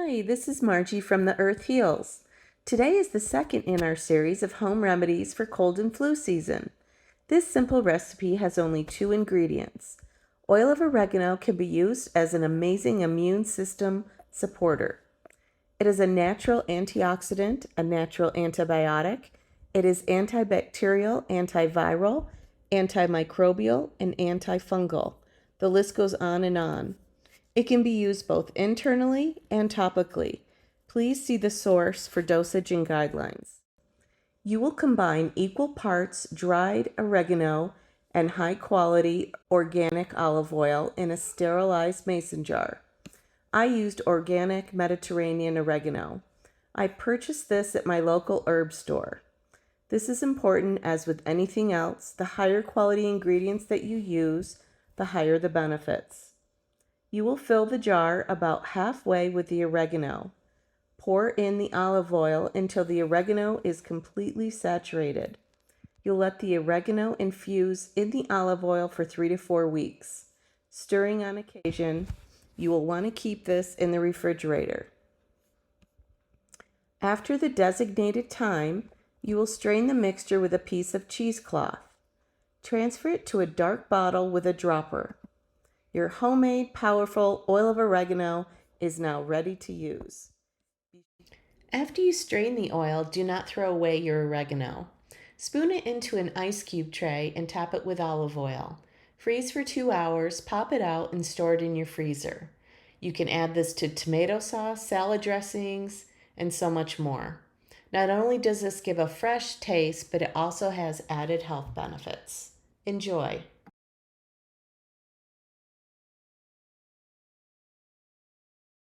Hi, this is Margie from The Earth Heals. Today is the second in our series of home remedies for cold and flu season. This simple recipe has only 2 ingredients. Oil of oregano can be used as an amazing immune system supporter. It is a natural antioxidant, a natural antibiotic. It is antibacterial, antiviral, antimicrobial, and antifungal. The list goes on and on. It can be used both internally and topically. Please see the source for dosage and guidelines. You will combine equal parts dried oregano and high-quality organic olive oil in a sterilized mason jar. I used organic Mediterranean oregano. I purchased this at my local herb store. This is important, as with anything else, the higher quality ingredients that you use, the higher the benefits. You will fill the jar about halfway with the oregano. Pour in the olive oil until the oregano is completely saturated. You'll let the oregano infuse in the olive oil for 3 to 4 weeks. Stirring on occasion. You will want to keep this in the refrigerator. After the designated time, you will strain the mixture with a piece of cheesecloth. Transfer it to a dark bottle with a dropper. Your homemade, powerful oil of oregano is now ready to use. After you strain the oil, do not throw away your oregano. Spoon it into an ice cube tray and top it with olive oil. Freeze for 2 hours, pop it out, and store it in your freezer. You can add this to tomato sauce, salad dressings, and so much more. Not only does this give a fresh taste, but it also has added health benefits. Enjoy.